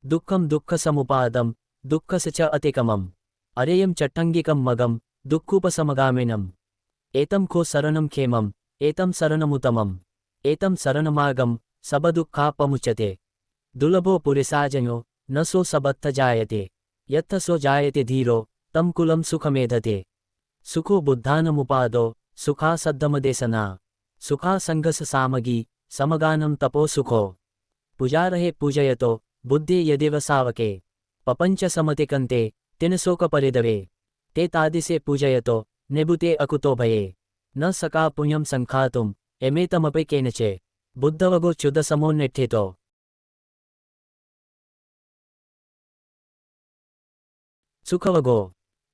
दुःखं दुःखसमुपादं दुःखस च अतिकमम् अरेयं चट्टङ्गिकं मगं दुःखोपशमगामिनम् एतं को शरणं खेमम् एतं शरणमुत्तमम् एतं शरणमागं सबदुःखापमुच्यते दुर्लभो पुरिसाजनो न सो सबत्थ जायते यत्थ सो जायते धीरो तं कुलं सुखमेधते सुखो बुद्धानमुपादो सुखा सद्धमदेशना सुखा संघस सामगी समगानं तपो सुखो पूजारहे पूजयतो बुद्धि यदेव सावके पपंच समतिकन्ते तिन शोक परिदवे ते तादिसे पूजयतो निबुते अकुतो भये न सका पुण्यं संखातुम् एमेतमपि केनचे बुद्धवगो च्युतसमोन्निठितो सुखवगो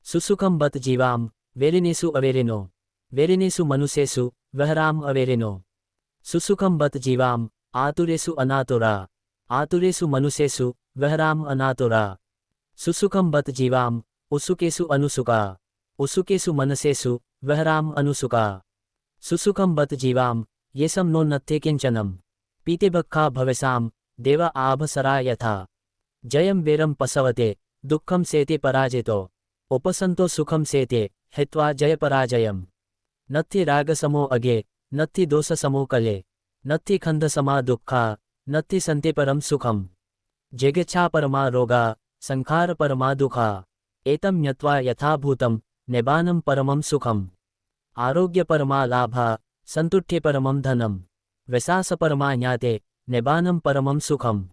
सुसुखं बत जीवां वेरिनेषु अवेरिनो वेरिनेषु मनुष्येषु वहराम अवेरिनो सुसुखं बत जीवां आतुरेषु अनातुरा आतुरेषु मनुष्येषु वहराम अनातुरा सुसुखं बत जीवां उसुकेषु अनुसुका उसुकेषु मनसेषु वहराम अनुसुका सुसुखं बत जीवां येषं नो नत्थे किंचनम् पीते भक्खा भवेसां देव आभसरा यथा जयं वेरं पसवते दुःखं सेते पराजितो उपसंतो सुखं सेते हित्वा जय पराजयम् नत्थि रागसमो अगे नत्थि दोषसमो कले नत्थि खंदसमा दुःखा नत्थि संते परम सुखम् जिगीच्छा परमा रोगा संखार परमा दुःखा एतं ज्ञत्वा यथाभूतं निबानं परमं सुखम् आरोग्य परमा लाभा संतुष्टि परमं धनम् विसास परमा ज्ञाते निबानं परमं सुखम्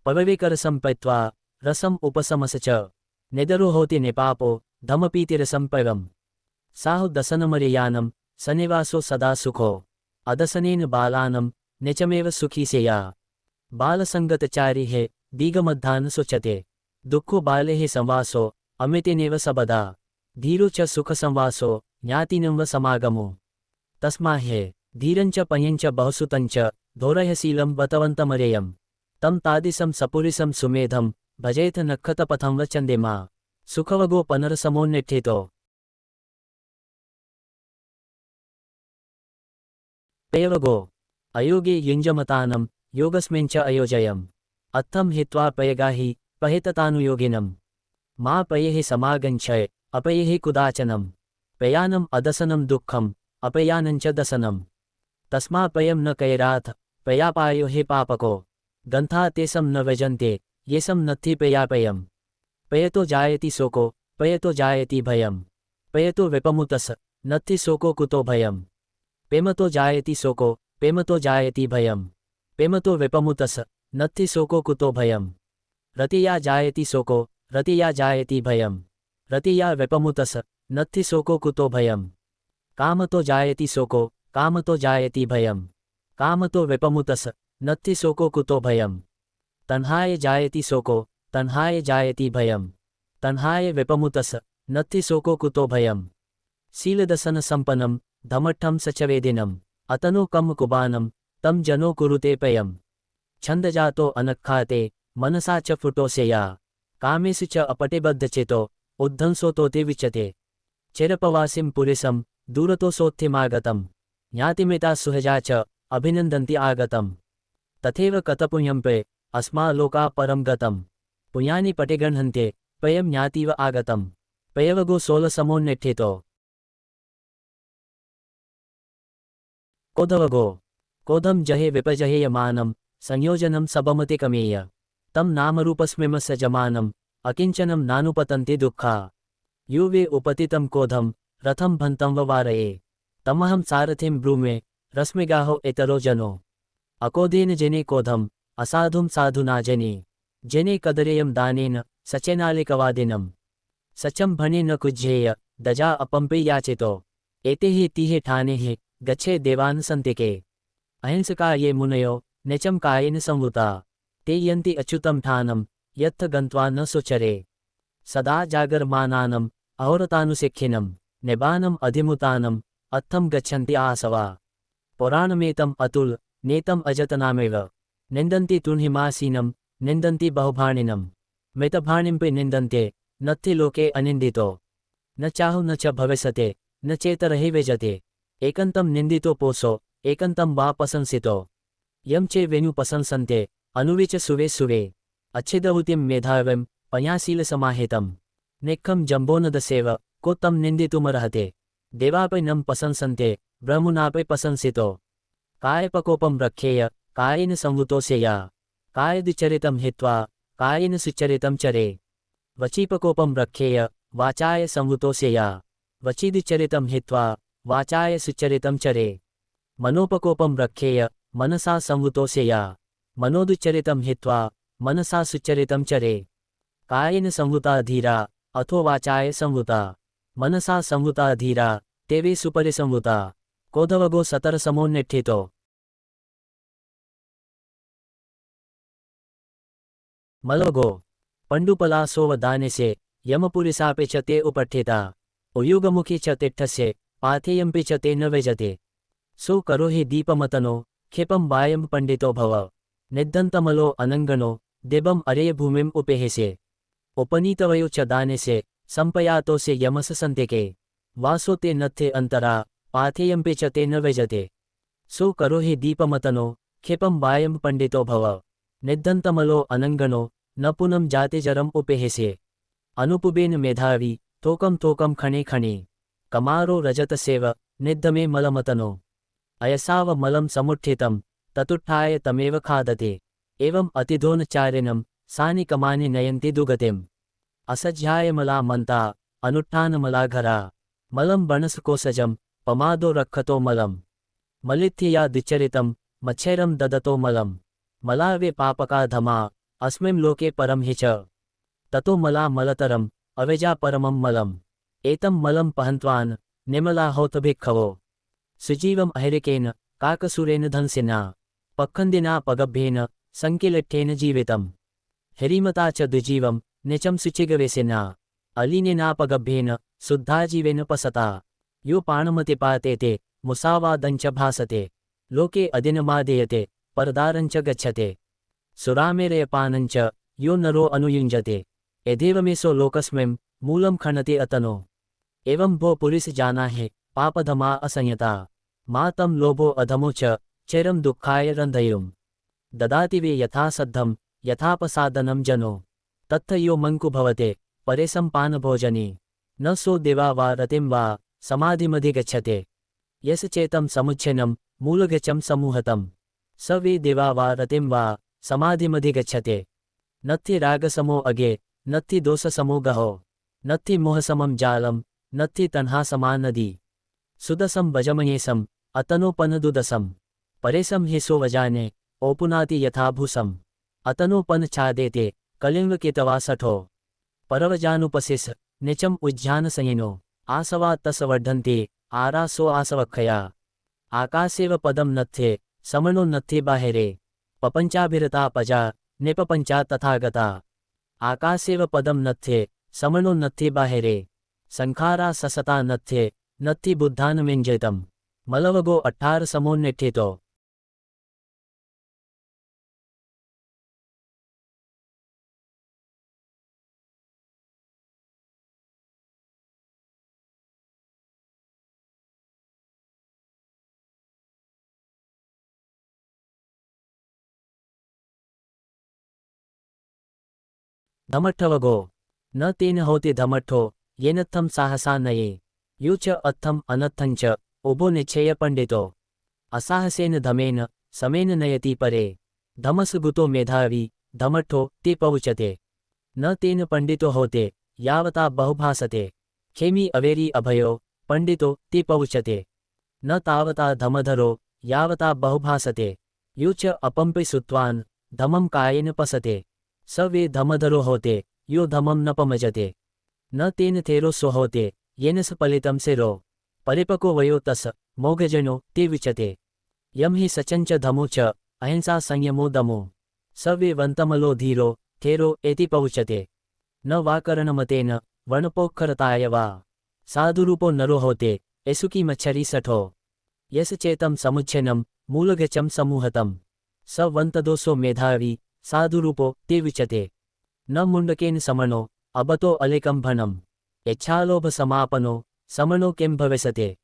पविविकरसं पीत्वा रसम उपशमस च निदरो होति निपापो धमपीतिरसं पवम् साहुदसनमरियानं सनिवासो सदा सुखो अदसनेन बालानं निचमेव सुखी सेया बालसंगतचारी है दीघमध्यान सुचते दुःखो बाले संवासो अमितिनेव सबदा धीरो च सुख संवासो ज्ञातिनं व समागमो तस्माहे धीरञ्च पयञ्च बहुसुतञ्च धोरयशीलं बतवन्तमरेयम् तं तादिसं सपुरिसं सुमेधं भजेथ नक्षतपथं व चन्देमा सुखवगो पनरसमोन्निठितो पेयवगो अयोगे युञ्जमतानं योगस्मिञ्च अयोजयम् अत्थं हित्वा पयगाहि पहेततानुयोगिनम् मा पयेहि समागञ्छय अपयेहि कुदाचनम् पयानम् अदसनं दुःखम् अपयानञ्च दसनम् तस्मा पयं न कैराथ पयापायो हि पापको गन्था तेषं न व्यजन्ते येषं नत्थि पयापयम् पयतो जायति शोको पयतो जायति भयम् पयतो विपमुतस नत्थि शोको कुतो भयम् पेमतो जायति शोको पेमतो जायति भयम् पेमतो विपमुतस नत्थि शोको कुतो भयम् रतिया जायति शोको रतिया जायति भयम् रतिया विपमुतस नत्थि शोको कुतो भयम् कामतो जायति शोको कामतो जायति भयम् कामतो विपमुतस नत्थि शोको कुतो भयम् तन्हाय जायति शोको तन्हाय जायति भयम् तन्हाय विपमुतस नत्थि शोको कुतो भयम् शीलदसन संपन्नं धमट्ठं सचवेदिनम् अतनो कम कुबानं तं जनो कुरुते पयम् छन्दजातो अनक्खाते मनसा च फुटोसेया कामेषु च अपटिबद्धचेतो उद्धंसोतोते विचते चिरपवासिं पुरिसं दूरतो सोत्थिमागतम् ज्ञातिमिता सुहजा च अभिनन्दन्ति आगतम् तथैव कतपुण्यं पे अस्मा लोका परं गतम् पुण्यानि पटिगृह्णन्ते पयं ज्ञातीव आगतम् पयवगो सोलसमोन्निठितो कोधवगो कोधं जहे विपजहेयमानं संयोजनं सबमतिकमेय तं नामरूपस्मिम सजमानम् अकिञ्चनं नानुपतन्ति दुःखा युवे उपतितं कोधं रथं भन्तं ववारये तमहं सारथिं ब्रूमे रश्मिगाहो इतरो जनो अकोधेन जने कोधम् असाधुं साधुना जने जने कदरेयं दानेन सचेनालिकवादिनं सचं भने न कुज्झेय दजा अपम्पे याचितो एते हि तिहे ठाने हि गच्छे देवान् सन्तिके अहिंसका ये मुनयो निचं कायेन संवृता ते यन्ति अच्युतं ठानं यत्थ गन्त्वा न सुचरे सदा जागर्मानानम् अहोरतानुशिक्षिणम् निबानम् अधिमुतानम् अत्थं गच्छन्ति आसवा पुराणमेतम् अतुल नेतम् अजतनामेव निन्दन्ति तुन्हिमासीनं निन्दन्ति बहुभाणिनं मितभाणिंपि निन्दन्ते नत्थि लोके अनिन्दितो न चाहु न च भविष्यते न चेतरहि वेजते एकन्तं निन्दितो पोसो एकन्तं वा प्रशंसितो यं चे वेणुपशंसन्ते अनुविच सुवे सुवे अच्छिदहुतिं मेधाविं पयाशीलसमाहितं नेक्खं जम्बोनदसेव को तं निन्दितुमर्हते देवापि नं प्रशंसन्ते ब्रह्मणापि प्रशंसितो कायपकोपं रक्षेय कायेन संवृतोऽस्यया कायदुच्चरितं हित्वा कायेन सुचरितं चरे वचीपकोपं रक्षेय वाचाय संवृतोऽस्यया वचीदुच्चरितं हित्वा वाचाय सुचरितं चरे मनोपकोपं रक्षेय मनसा संवृतोऽस्यया मनोदुच्चरितं हित्वा मनसा सुचरितं चरे कायेन संवृता धीरा अथो वाचाय संवृता मनसा संवृता धीरा तेवे सुपरिसंवृता कोधवगो सतरसमोन्नेठितो मलवगो पंडुपलासोवदानेसे यमपुरिसापे च ते उपठिता उयुगमुखी च तिष्ठस्य पाथेयम्पि च ते न वेजते सो करो हि दीपमतनो क्षिपं वायं पंडितो भव निद्दन्तमलो अनङ्गनो देवम् अरेय भूमिम् उपेहिसे उपनीतवयो च दानेसे संपयातोसे यमस सन्तेके वासो ते नत्थे अंतरा पाथेयम्पि च ते न वेजते सो करो हि दीपमतनो क्षिपं वायं पंडितो भव निद्दन्तमलो अनङ्गनो न पुनं जातिजरम् उपेहिसे अनुपुबेन मेधावी तोकं तोकं खणे खणे कमारो रजतसेव निद्धमे मलमतनो अयसाव मलं समुत्थितं ततुत्थाय तमेव खादते एवं अतिधोनचारिणं सानि कमानि नयन्ति दुगतिम् असज्जाय मला मन्ता अनुत्थानमलाघरा मलं बनसकोसजं पमादो रक्षतो मलं मलिथ्यया दुच्चरितं मच्छैरं ददतो मलं मलावे पापका धमा अस्मिन् लोके परं हि च ततो मला मलतरम् अवेजा परमं मलम् एतं मलं पहन्त्वान् निमला होत भिक्खवो सुजीवम् अहिरिकेन काकसुरेण धंसिना पक्खन्दिना पगभ्येन संकिलिट्ठेन जीवितम् हिरीमता च द्विजीवं निचं शुचिगवेसिना अलीनेनापगभ्येन शुद्धाजीवेन पसता यो पाणमतिपातेते मुसावादञ्च भासते लोके अदिनमादेयते परदारञ्च गच्छते सुरामेरयपानञ्च यो नरो अनुयुञ्जते यदेवमेषो लोकस्मिं मूलं खनते अतनो एवं भो पुरुष जानाहे पापधमा असंयता मा तं लोभो अधमो च चिरं दुःखाय रन्धयुम् ददाति वे यथा सद्धं यथापसादनं जनो तत्थ यो मङ्कु भवते परेशं पानभोजने न सो देवा वा रतिं वा समाधिमधिगच्छते यस्य चेतं समुच्छिन्नं मूलगचं समूहतं स वे देवा वा रतिं वा समाधिमधिगच्छते नत्थि रागसमो अगे नत्थि दोषसमो गहो नत्थि मोहसमं जालं नत्थि तन्हासमा नदी सुदसं भजमहेशं अतनोपनदुदसं परेशं हि सो वजाने ओपुनाति यथा भूसम् अतनोपन छादेते कलिंगकेतवा सठो परवजानुपसिस निचं उज्झानसंहिनो आसवा तस वर्धन्ते आरासो आसवक्षया आकाशेव पदं नत्थे समनो नत्थे बाहेरे पपञ्चाभिरता पजा निपपञ्चा तथागता आकाशेव पदं नत्थे समनो नत्थे बाहेरे संखारा ससता नत्थे नत्थि बुद्धानमिञ्जितं मलवगो 18 समोन्नेठितो धमट्ठवगो न तेन होति धमट्ठो येनत्थं साहसा नये यो च अत्थं अनत्थं च उभो निच्छेय पंडितो असाहसेन धमेन समेन नयति परे धमसगुतो मेधावी धमट्ठो ते पवुचते न तेन पंडितो होते यावता बहुभासते खेमी अवेरी अभयो पंडितो ते पवुचते न तावता धमधरो यावता बहुभासते यो च अपम्पि सुत्वान् धमं कायेन पसते स वे धमधरो होते यो धमं न पमजते न तेन थेरो सो होते येन स पलितं सिरो परिपको वयो तस मोघजनो ते विचते यम हि सचंच धमो च अहिंसा संयमो दमो स वे वंतमलो धीरो थेरो एति पवुचते न वाकरणमतेन वर्णपोखरताय वा साधुरूपो नरो होते एसुकी मच्छरी सठो यस चेतं समुच्छिन्नं मूलगचं समूहतं स वंतदोषो मेधावी साधुरूपो ते विचते न मुण्डकेन समनो अबतो अलेकं भनम् यच्छालोभसमापनो समनो किं भविष्यते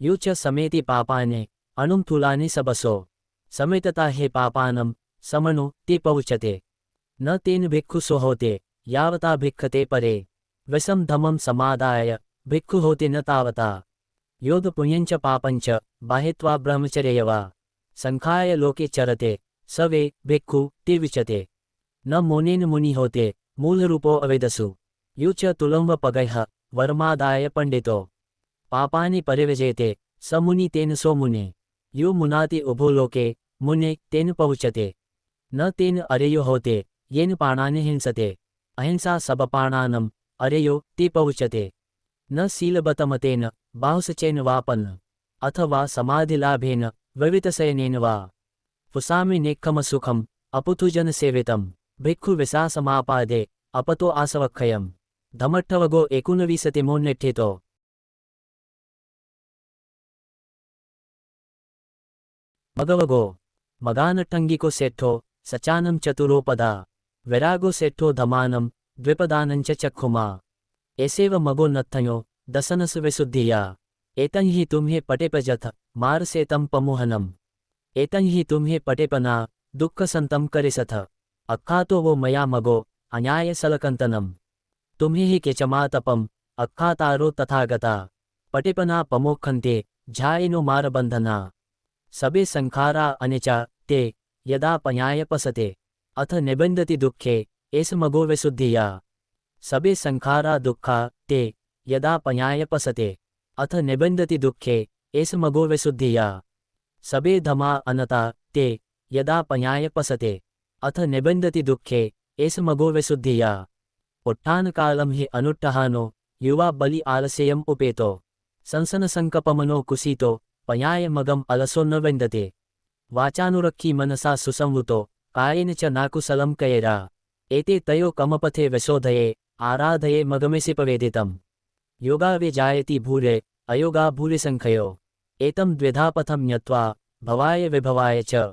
यु च समेति पापाने अणुं तुलानि सबसो समेतता हे पापानं समनो ते पौच्यते न तेन भिक्खु सोहोते यावता भिक्खते परे विषम धमं समादाय भिक्खु होते न तावता योद् पुण्यञ्च पापञ्च बाहित्वा ब्रह्मचर्यवा संखाय लोके चरते सवे भिक्खु ते विचते न मोनेन मुनि होते मूलरूपो अवेदसु यु च तुलंव पगैः वर्मादाय पंडितो पापानि परिविजेते स मुनि तेन सो मुने यो मुनाति उभो लोके मुने तेन पहुचते न तेन अरेयो होते येन पाणानि हिंसते अहिंसा सबपाणानम अरेयो ते पहुचते न शीलबतमतेन बाहुसचेन वापन्न अथवा समाधिलाभेन विवितशयनेन वा पुसामि नेक्खमसुखम् अपुथुजन सेवितम् भिक्खु विसासमापादे अपतो आसवक्षयम् धमट्ठवगो 19 मगवगो मगानट्टंगिको सेठो सचानं चतुरोपदा वैरागो सेठो धमानं द्विपदानंच चक्षुमा एसेव मगो नत्थयो दसनस विशुद्धिया एतं हि तुम्हे पटेपजथ मारसेतं पमुहनम् एतं हि तुम्हे पटेपना दुःखसंतं करिसथ अक्खातो वो मया मगो अन्याय सलकंतनम तुम्हे हि केचमातपम अक्खातारो तथागता पटेपना पमोखन्ते झायिनो मारबंधना सबे संखारा अनिचा ते यदा पयाय पसते अथ निबंधति दुःखे एस मगो विशुद्धिया सबे संखारा दुःखा ते यदा पयाय पसते अथ निबंधति दुःखे एस मगो विशुद्धिया सबे धमा अनता ते यदा पयाय पसते अथ निबंधति दुःखे एस मगो विशुद्धिया उत्थानकालं हि अनुट्टहानो युवा बलि आलस्यम् उपेतो संसनसंकपमनो कुसीतो पयाय मगम अलसो न विन्दते वाचानुरक्षी मनसा सुसंवृतो कायेन च नाकुशलं कयेरा एते तयो कमपथे विशोधये आराधये मगमेसि पवेदितम् योगावे जायति भूरे अयोगा भूरिसंख्यो एतं द्विधा पथं न्यत्वा भवाय विभवाय च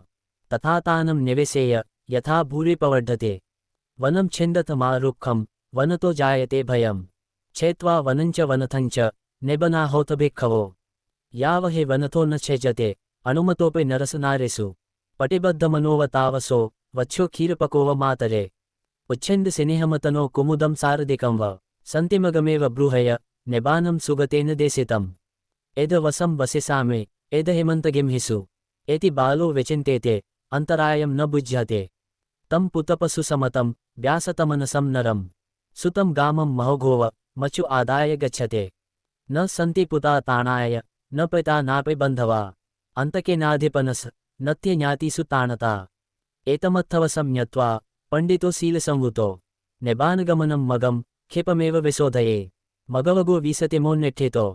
तथा तानं निवेशेय यथा भूरि पवर्धते वनं छिन्दत मा रुक्षं वनतो जायते भयम् छेत्वा वनञ्च वनथञ्च निबनाहोत भिक्खवो यावहे वनथो न छेजते अनुमतोपि नरसनारेषु पटिबद्धमनोवतावसो वत्स्यो क्षीरपकोव मातरे उच्छिन्द सिनेहमतनो कुमुदं सारदिकं व सन्तिमगमेव ब्रूहय निबानं सुगतेन देशितम् एद वसं वसिसामे एद हेमन्तगिंहिषु एति बालो विचिन्तेते अन्तरायं न बुध्यते तं पुतपसु समतं व्यासतमनसं नरं सुतं गामं महोघोव मचु आदाय गच्छते न सन्ति पुता ताणाय न पिता नापि बन्धवा अन्तकेनाधिपनस नत्य ज्ञातिषु ताणता एतमत्थवसं ज्ञत्वा पंडितो शीलसंवृतो निबानगमनं मगं क्षिपमेव विशोधये मगवगो विसतिमो निठितो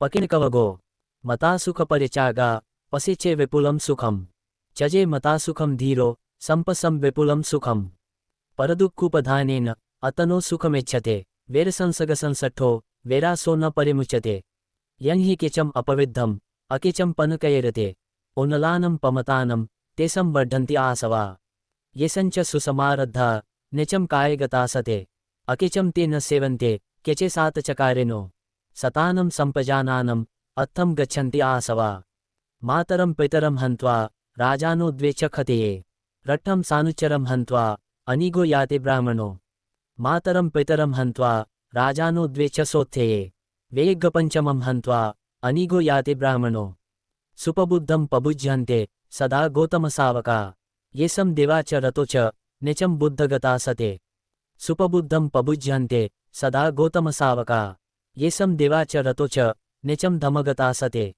पकिणकवगो मता सुखपरिचागा पसिचे विपुलं सुखम् चजे मता सुखं धीरो संपसं विपुलं सुखम् परदुःखुपधानेन अतनो सुखमिच्छते वेरसंसगसंसठो वेरासो न परिमुच्यते यं हि किचम् अपविद्धम् अकिचं पनकयेरते उन्नलानं पमतानं ते संवर्धन्ति आसवा येसञ्च सुसमारद्धा निचं कायगता सते अकिचं ते न सेवन्ते केचे सातचकारिनो सतानं संपजानानम् अत्थं गच्छन्ति आसवा मातरं पितरं हन्त्वा राजानो द्वे च खतिये रट्ठं सानुचरं हन्त्वा अनिगो याते ब्राह्मणो मातरं पितरं हन्त्वा राजानो द्वे च सोत्थये वेगपञ्चमं हन्त्वा अनिगो याते ब्राह्मणो सुपबुद्धं पबुज्यन्ते सदा गौतमसावका येसं देवा च रतो च निचं बुद्धगता सते सुपबुद्धं पबुज्यन्ते सदा गौतमसावका येसं देवा च रतो च निचं धमगता सते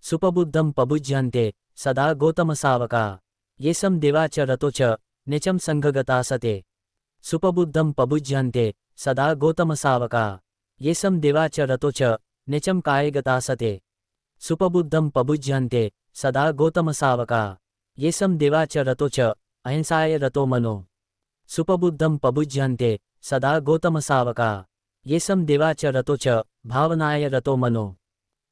सुपबुद्धं पबुज्यन्ते सदा गौतमसावका येसं देवा च रतो च निचं संघगता सते सुपबुद्धं पबुज्यन्ते सदा गौतमसावका येसं देवा च रतो च निचं कायगता सते सुपबुद्धं पबुज्यन्ते सदा गौतमसावका येसं देवा च रतो च अहिंसाय रतो मनो सुपबुद्धं पबुज्यन्ते सदा गौतमसावका येसं देवा च रतो च भावनाय रतो मनो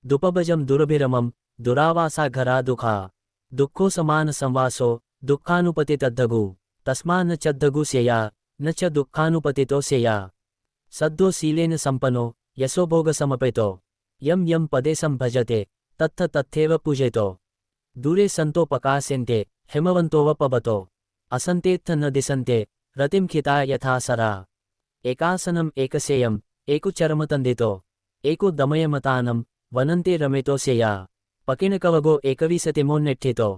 दुपभजं दुरभिरमं दुरावासा घरा दुखा दुःखो समान संवासो दुःखानुपतितद्धगु तस्मा न चद्धगु स्यया न च दुःखानुपतितो स्यया। सद्दो शीलेन संपन्नो यशोभोगसमपेतो यं यं पदेशं भजते तत्थ तथैव पूजयतो। दूरे सन्तोपकास्यन्ते हिमवन्तोऽवपबतो असन्तेत्थ न दिशन्ते रतिं खिता यथा सरा। एकासनम् एकसेयम् एकुचरमतन्दितो एको दमयमतानं वनन्ते रमेतो स्यया। पकिणकवगो एकविंशतिमो नेठितो।